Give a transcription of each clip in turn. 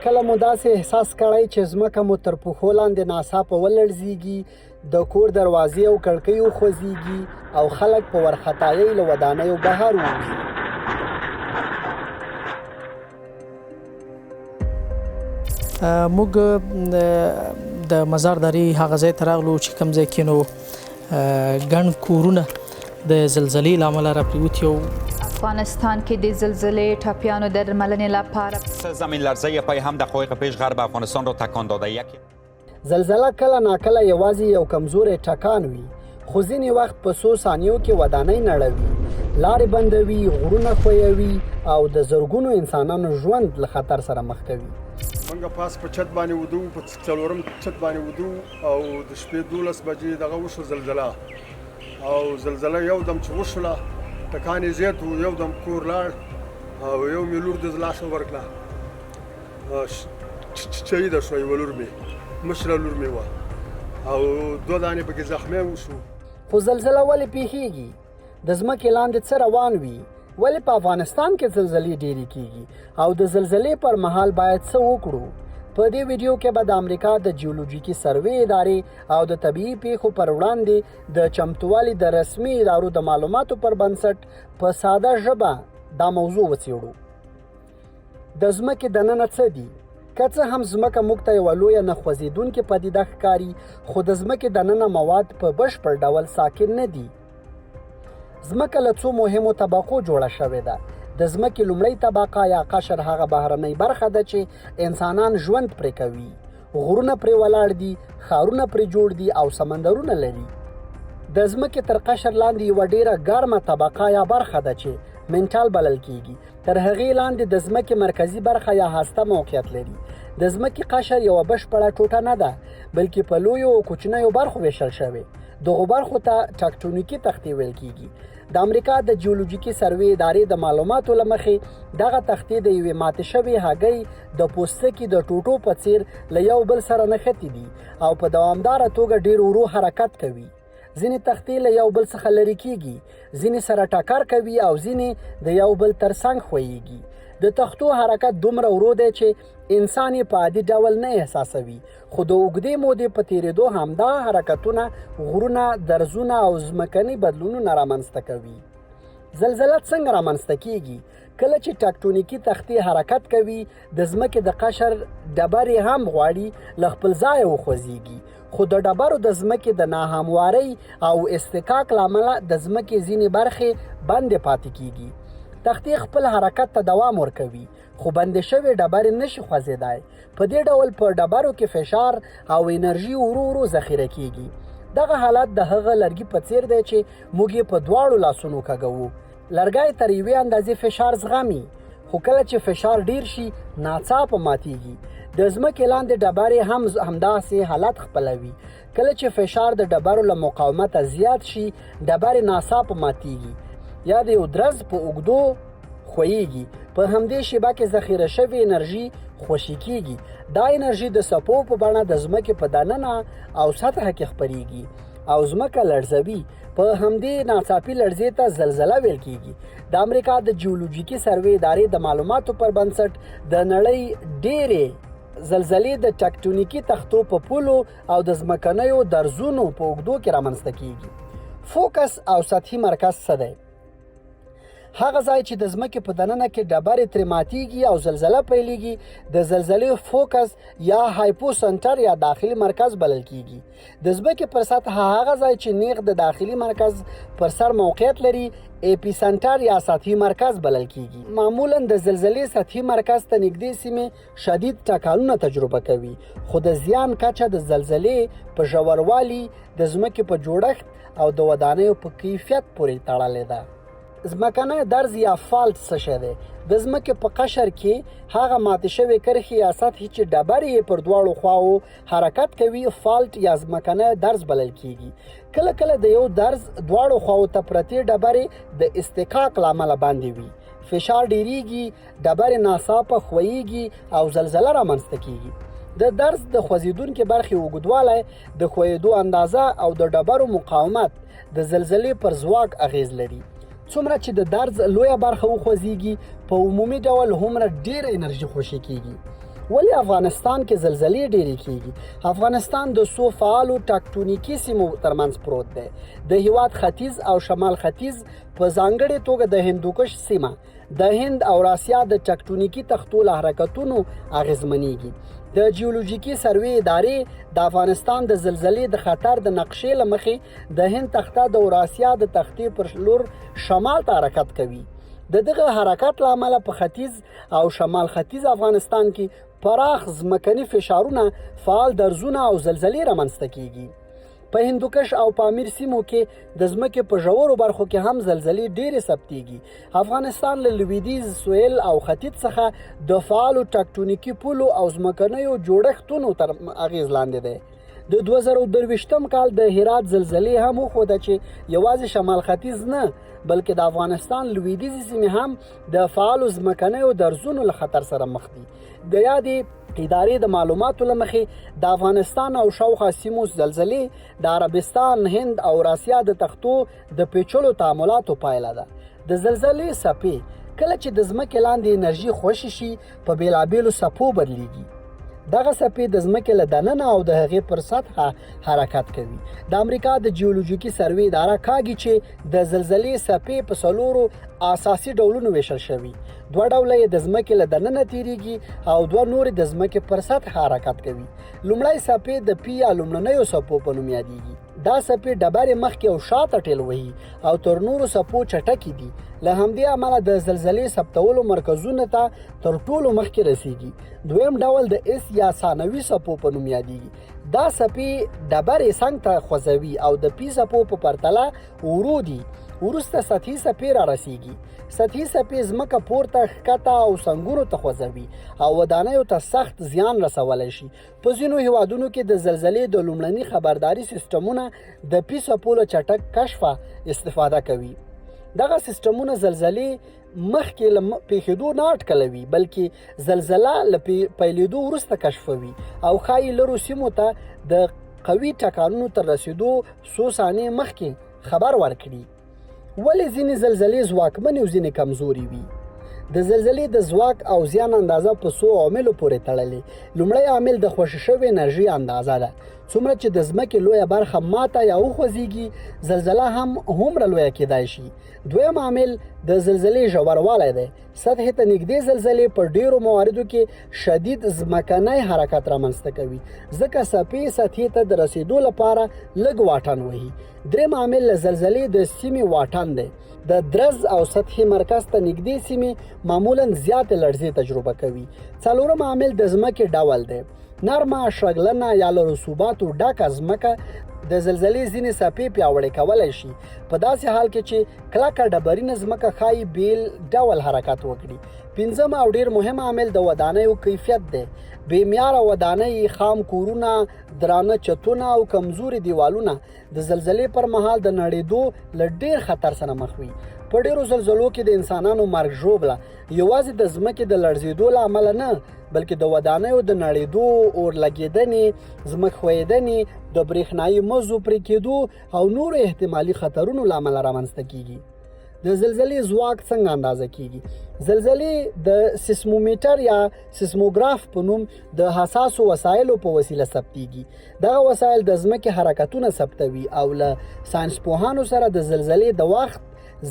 کله مو داسې احساس کړی چې ځمکه مو تر پښو لاندې ناڅاپه ولړزېږي، د کور دروازې او کړکۍ وخوځېږي او خلک په وارخطایۍ له ودانیو بهر ووځي؟ موږ د مزارداري هغه ځای ته راغلو چې کوم ځای کې نو ګڼ کورونه د زلزلې له امله راپرېوتي وو. افغانستان کې د زلزلې ټپیانو درملنې لپاره زمین لرزه پای هم دقایق پیش غرب افغانستان را تکان داده. زلزله کله ناکله یوازې یو کمزوری ټکان وي، خو ځینې وخت په څو ثانیو کې ودانۍ نړوي، لارې بندوي، غرونه ښویوي او د زرګونو انسانانو ژوند له خطر سره مخ کوي. موږ پاس په چت باندې ودو، په څلورم چت باندې ودو او د شپې 12 بجې دغه وشو زلزله، او زلزله یو دم چې وشوله ټکان یې زیات و، یو دم کور لاړ او یو مې لور د لاس ورکړه، شهیده شوه، یوه لور مې مشره لور مې وه او 2 دانې پکې زخمي وشو. خو زلزله ولې پېښېږي؟ د ځمکې لاندې څه روان وي؟ ولې په افغانستان کې زلزلې ډېرې کېږي؟ او د زلزلې پر مهال باید څه وکړو؟ په دې ویډیو کې به د امریکا د جیولوجیکي سروې ادارې او د طبیعي پیښو پر وړاندې د چمتووالي د رسمي ادارو د معلوماتو پر بنسټ په ساده ژبه دا موضوع وڅېړو. د ځمکې دننه څه دي؟ که څه هم ځمکه موږ ته یوه لویه نه خوځېدونکې پدیده ښکاري، خو د ځمکې دننه مواد په بشپړ ډول ساکن نه دي. ځمکه له څو مهمو طبقو جوړه شوې ده. د ځمکې لومړۍ طبقه یا قشر هغه بهرنۍ برخه ده چې انسانان ژوند پرې کوي. غرونه پرې ولاړ دي، ښارونه پرې جوړ دي او سمندرونه لري. د ځمکې تر قشر لاندې یوه ډېره ګرمه طبقه یا برخه ده چې منټال بلل کېږي. تر هغې لاندې د ځمکې مرکزي برخه یا هسته موقعیت لري. د ځمکې قشر یوه بشپړه ټوټه نه ده، بلکې په لویو او کوچنیو برخو ویشل شوې. دغو برخو ته ټکټونیکي تختې ویل کېږي. د امریکا د جیولوجیکي سروې ادارې د معلوماتو له مخې دغه تختې د یوې ماتې شوې هګۍ د پوستکي د ټوټو په څېر له یو بل سره نښتي دي او په دوامداره توګه ډېر ورو حرکت کوي. ځینې تختې له یو بل څخه لرې کېږي، ځینې سره ټکر کوي او ځینې د یو بل تر څنګ ښویېږي. د تختو حرکت دومره ورو دی چې انسان یې په عادي ډول نه احساسوي، خو د اوږدې مودې په تېرېدو همدا حرکتونه غرونه، درزونه او ځمکني بدلونونه رامنځته کوي. زلزله څنګه رامنځته کېږي؟ کله چې ټکټونیکي تختې حرکت کوي، د ځمکې د قشر ډبرې هم غواړي له خپل ځایه وخوځېږي، خو د ډبرو د ځمکې د ناهموارۍ او اصطکاک له امله د ځمکې ځینې برخې بندې پاتې کېږي. تختې خپل حرکت ته دوام ورکوي، خو بندې شوې ډبرې نشي خوځېدای. په دې ډول په ډبرو کې فشار او انرژي ورو ورو ذخیره کېږي. دغه حالت د هغه لرګي په څیر دی چې موږ یې په دواړو لاسونو کږوو. لرګی تر یوې اندازې فشار زغمي، خو کله چې فشار ډیر شي ناڅاپه ماتیږي. د ځمکې لاندې ډبرې هم همداسې حالت خپلوي. کله چې فشار د ډبرو له مقاومته زیات شي، ډبرې ناڅاپه ماتیږي یا د یو درز په اوږدو ښویېږي. په همدې شیبه کې ذخیره شوې انرژي خوشې کېږي. دا انرژي د څپو په بڼه د ځمکې په دننه او سطحه کې خپریږي او ځمکه لړزوي. په همدې ناڅاپي لړزې ته زلزله ویل کېږي. د امریکا د جیولوجیکي سروې ادارې د معلوماتو پر بنسټ د نړۍ ډېرې زلزلې د ټکټونیکي تختو په پولو او د ځمکنیو درزونو په اوږدو کې رامنځته کېږي. فوکس او سطحي مرکز څه دی؟ هغه ځای چې د ځمکې په دننه کې ډبرې ترې ماتیږي او زلزله پیلېږي د زلزلې فوکس یا هایپو سنټر یا داخلي مرکز بلل کېږي. د ځمکې پر سطحه هغه ځای چې نیغ د داخلي مرکز پر سر موقعیت لري اپی سنټر یا سطحي مرکز بلل کېږي. معمولا د زلزلې سطحي مرکز ته نږدې سیمې شدید ټکانونه تجربه کوي، خو د زیان کچه د زلزلې په ژوروالي، د ځمکې په جوړښت او د ودانیو په کیفیت پورې تړلې ده. ځمکنی درز یا فالټ څه شی دی؟ د ځمکې په قشر کې هغه ماتې شوې کرښې یا سطحې چې ډبرې یې پر دواړو خواو حرکت کوي فالټ یا ځمکنی درز بلل کېږي. کله کله د یو درز دواړو خواو ته پرتې ډبرې د اصطکاک له امله باندې وي. فشار ډیریږي، ډبرې ناڅاپه ښویېږي او زلزله رامنځته کېږي. د درز د خوځېدونکې برخې اوږدوالی، د ښویېدو اندازه او د ډبرو مقاومت د زلزلې پر ځواک اغیز لري. څومره چې د درز لویه برخه وخوځېږي په عمومي ډول هومره ډېره انرژي خوشې کېږي. ولې افغانستان کې زلزلې ډېرې کېږي؟ افغانستان د څو فعالو ټکټونیکي سیمو ترمنځ پروت دی. د هیواد ختیځ او شمال ختیځ په ځانګړې توګه د هندوکش سیمه د هند او راسیا د ټکټونیکي تختو له حرکتونو اغېزمنېږي. د جیولوژیکي سروې ادارې د افغانستان د زلزلې د خطر د نقشې له مخې د هند تخته د اوراسیا د تختې پر لور شمال ته حرکت کوي. د دغه حرکت له امله په ختیځ او شمال ختیځ افغانستان کې پراخ ځمکني فشارونه، فعال درزونه او زلزلې رامنځته کېږي. په هندوکش او پامیر سیمو کې د ځمکې په ژورو برخو کې هم زلزلې ډېرې ثبتېږي. افغانستان له لویدیځ سویل او ختیځ څخه د فعالو ټکټونیکي پولو او ځمکنیو جوړښتونو تر اغېز لاندې دی. د 2023م کال د هرات زلزلې هم وښوده چې یوازې شمال ختیځ نه بلکې د افغانستان لویدیځې سیمې هم د فعالو ځمکنیو درزونو له خطر سره مخ دي. د یادې ادارې د معلوماتو له مخې د افغانستان او شاوخوا سیمو زلزلې د عربستان، هند او راسیا د تختو د پیچلو تعاملاتو پایله ده. د زلزلې څپې کله چې د ځمکې لاندې انرژي خوشې شي په بېلابېلو څپو بدلیږي. دغه څپې د ځمکې له دننه او د هغې پر سطحه حرکت کوي. د امریکا د جیولوژیکي سروې اداره کاږي چې د زلزلې څپې په 4 اساسي ډولونو ویشل شوي. 2 ډوله یې د ځمکې له دننه تیریږي او 2 نورې د ځمکې پر سطحه حرکت کوي. لومړی څپې د پی یا لومړنیو څپو په نوم یادیږي. دا څپې ډبرې مخکې او شاته ټېل وهي او تر نورو څپو چټکې دي. له همدې امله د زلزلې ثبتولو مرکزونو ته تر ټولو مخکې رسیږي. دویم ډول د اس یا ثانوي څپو په نوم یادیږي. دا څپې ډبرې څنګ ته خوځوي او د پی څپو په پرتله ورو دي. وروسته سطحي څپې را رسیږي. سطحي څپې ځمکه پورته، ښکته او څنګونو ته خوځوي او ودانیو ته سخت زیان رسولی شي. په ځینو هیوادونو کې د زلزلې د لومړني خبرداري سیستمونه د پی څپو له چټک کشفه استفاده کوي. دغه سیستمونه زلزلې مخکې له پېښېدو نه اټکلوي بلکې زلزله له پیلېدو وروسته کشفوي او ښایي لرو سیمو ته د قوي ټکانونو تر رسېدو څو ثانیې مخکې خبر ورکړي. ولې ځینې زلزلې ځواکمنې او ځینې کمزوري وي؟ د زلزلې د ځواک او زیان اندازه په څو عواملو پورې تړلې. لومړی عامل د خوشې شوې انرژي اندازه ده. څومره چې د ځمکې لویه برخه ماته یا وخوځېږي زلزله هم هومره لویه کیدای شي. دویم عامل د زلزلې ژوروالی دی. سطحې ته نږدې زلزلې په ډیرو مواردو کې شدید ځمکنی حرکت رامنځته کوي ځکه څپې سطحې ته د رسېدو لپاره لږ واټن وهي. دریم عامل له زلزلې د سیمې واټن دی. د درز او سطحي مرکز ته نږدې سیمې معمولا زیاتې لړزې تجربه کوي. څلورم عامل د ځمکې ډول دی. نرمه، شګلنه یا له رسوباتو ډکه ځمکه د زلزلې ځینې څپې پیاوړې کولی شي په داسې حال کې چې کلکه ډبرینه ځمکه ښایي بیل ډول حرکت وکړي. پنځم او ډیر مهم عامل د ودانیو کیفیت دی. بې معیاره ودانۍ، خام کورونه، درانه چتونه او کمزوري دیوالونه د زلزلې پر مهال د نړېدو له ډیر خطر سره مخ وي. په ډیرو زلزلو کې د انسانانو مرګ ژوبله یوازې د ځمکې د لړزېدو له امله نه بلکې د ودانیو د نړېدو، اور لګېدنې، ځمکې ښویېدنې، د برېښنایي مزو پرې کېدو او نورو احتمالي خطرونو له امله رامنځته کېږي. د زلزلې ځواک څنګه اندازه کېږي؟ زلزلې د سیسمومیټر یا سیسموګراف په نوم د حساسو وسایلو په وسیله ثبتېږي. دغه وسایل د ځمکې حرکتونه ثبتوي او له ساینسپوهانو سره د زلزلې د وخت،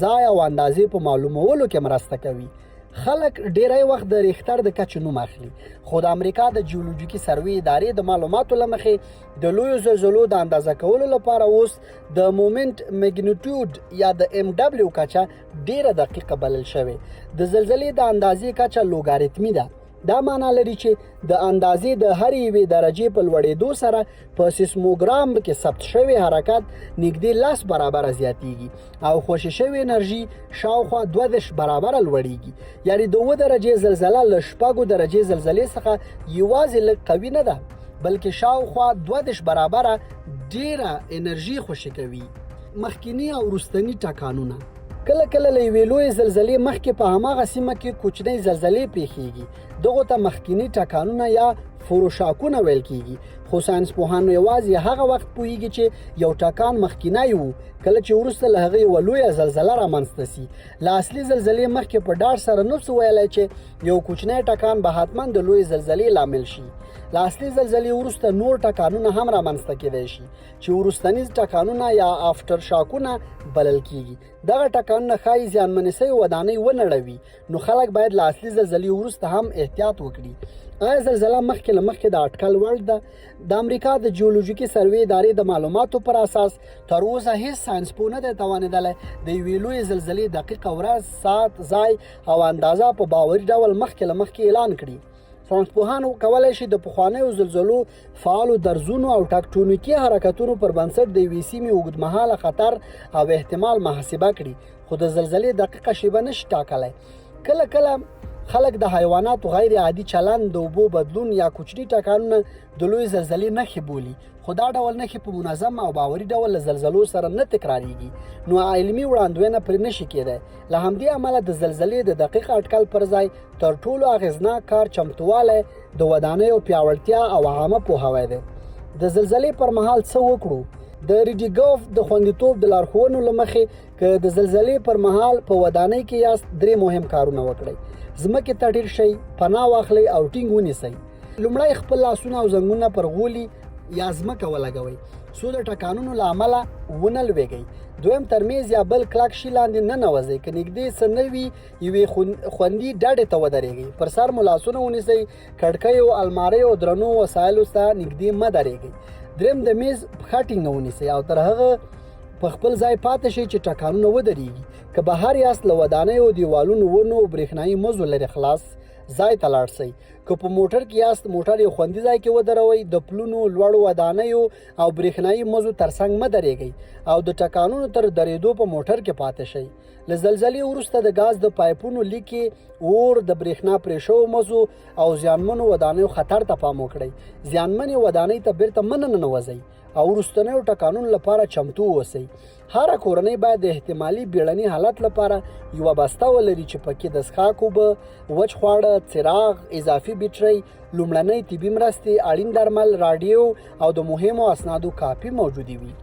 ځای او اندازې په معلومولو کې مرسته کوي. خلک ډیری وخت د ریختر د کچې نوم اخلي، خو د امریکا د جیولوژیکي سروې ادارې د معلوماتو له مخې د لویو زلزلو د اندازه کولو لپاره اوس د مومنت میګنیټیوډ یا د MW کچه ډیره دقیقه بلل شوې. د زلزلې د اندازې کچه لوګاریتمي ده. دا معنی لري چې د اندازې د هر یوې درجې په لوړېدو سره په سیسموګرام کې ثبت شوی حرکت نږدې 10 برابره زیاتیږي او خوشې شوې انرژي شاوخوا 12 برابره لوړیږي. یعنی د 2 درجې زلزله له 4 درجې زلزلې څخه یوازې لږ قوي نه ده بلکې شاوخوا 12 برابره ډیره انرژي خوشې کوي. مخکینی او وروستنی ټکانونه کله کله له یوې لویې زلزلې مخکې په هماغه سیمه کې کوچنۍ زلزلې پېښېږي. دغو ته مخکینی ټکانونه یا فوروشاکونه ویل کېږي. خو ساینسپوهان یوازې هغه وخت پوهیږي چې یو ټکان مخکینی و کله چې وروسته له هغې یوه لویه زلزله رامنځته سي. له اصلي زلزلې مخکې په ډاډ سره نه سو ویلی چې یو کوچنی ټکان به حتما د لویې زلزلې لامل شي. له اصلي زلزلې وروسته نور ټکانونه هم رامنځته کیدای شي چې وروستنیز ټکانونه یا آفټر شاکونه بلل کیږي. دغه ټکانونه ښایي زیانمنې سوې ودانۍ ونړوي، نو خلک باید له اصلي زلزلې وروسته هم احتیاط وکړي. آیا زلزله مخکې له مخکې د اټکل وړ ده؟ د امریکا د جیولوژیکي سروې ادارې د معلوماتو پر اساس تر اوسه هیڅ ساینسپوه نه دی توانېدلی د یوې لویې زلزلې دقیقه ورځ، ساعت، ځای او اندازه په باوري ډول مخکې له مخکې اعلان کړي. ساینسپوهان کولی شي د پخوانیو زلزلو، فعالو درزونو او ټکټونیکي حرکتونو پر بنسټ د یوې سیمې اوږدمهاله خطر او احتمال محاسبه کړي، خو د زلزلې دقیقه شیبه نشي ټاکلی. کله کله خلک د حیواناتو غیر عادي چلند، د اوبو بدلون یا کوچني ټکانونه د لوی زلزلې نښې بولي، خو دا ډول نښې په منظم او باوري ډول له زلزلو سره نه تکراریږي، نو علمي وړاندوینه پرې نشي کېدی. له همدې امله د زلزلې د دقیق اټکل پر ځای تر ټولو اغېزناک کار چمتووالی، د ودانیو پیاوړتیا او عامه پوهاوی دی. د زلزلې پر مهال څه وکړو؟ د Ready.gov د خوندیتوب د لارښوونو له مخې که د زلزلې پر مهال په ودانۍ کې یاست، 3 مهم کارونه وکړئ. ځمکې ته ټیټ شئ، پناه واخلئ او ټینګ ونیسئ. لومړی خپل لاسونه او زنګونه پر غولي یا ځمکه ولګوئ څو د ټکانونو له امله ونه لویږئ. دویم تر میز یا بل کلک شي لاندې ننوځئ. که نږدې څه نه وي، یوې خوندي ډډې ته ودرېږئ. پر سر مو لاسونه ونیسئ. کړکیو، الماریو او درنو وسایلو ته نږدې مه درېږئ. دریم د میز پښه ټینګه ونیسئ او تر هغه په خپل ځای پاتې شئ چې ټکانونه ودرېږي. که بهر یاست، له ودانیو، دیوالونو، ونو او برېښنایي مزو لرې خلاص ځای ته لاړ شئ. که په موټر کې یاست، موټر یو خوندي ځای کې ودروئ. د پلونو، لوړو ودانیو او برېښنایي مزو ترڅنګ مه درېږئ او د ټکانونو تر درېدو په موټر کې پاتې شئ. له زلزلې وروسته د ګاز د پایپونو لیکې، اور، د برېښنا پرې شوو مزو او زیانمنو ودانیو خطر ته پام وکړئ. زیانمنې ودانۍ ته بیرته مه ننوځئ او وروستنیو ټکانونو لپاره چمتو اوسئ. هره کورنۍ باید د احتمالي بیړني حالت لپاره یوه بسته ولري چې پکې د څښاک اوبه، وچ خواړه، څراغ، اضافي بیټرۍ، لومړنۍ طبي مرستې، اړین درمل، راډیو او د مهمو اسنادو کاپي موجودې وي.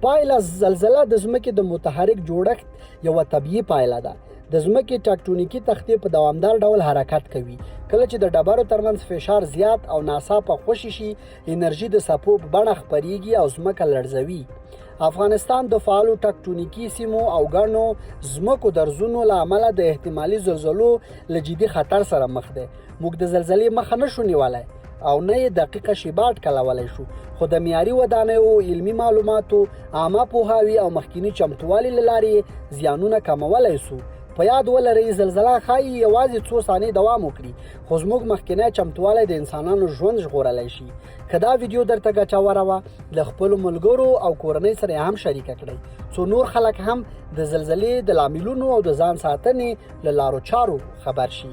پایله: زلزله د ځمکې د متحرک جوړښت یوه طبیعي پایله ده. د ځمکې ټکټونیکي تختې په دوامدار ډول حرکت کوي. کله چې د ډبرو ترمنځ فشار زیات او ناڅاپه خوشې شي، انرژي د څپو په بڼه خپریږي او ځمکه لړزوي. افغانستان د فعالو ټکټونیکي سیمو او ګڼو ځمکو درزونو له امله د احتمالي زلزلو له جدي خطر سره مخ دی. موږ د زلزلې مخه نشو نیولی او نه یې دقیقه شیبه اټکلولی شو، خو د معیاري ودانیو، علمي معلوماتو، عامه پوهاوي او مخکیني چمتووالي له لارې زیانونه کمولی سو. په یاد ولرئ، زلزله ښایي یوازې څو ثانیې دوام وکړي، خو زموږ مخکینی چمتووالی د انسانانو ژوند ژغورلی شي. که دا ویډیو درته ګټوره وه، له خپلو ملګرو او کورنۍ سره یې هم شریکه کړئ څو نور خلک هم د زلزلې د لاملونو او د ځان ساتنې له لارو چارو خبر شي.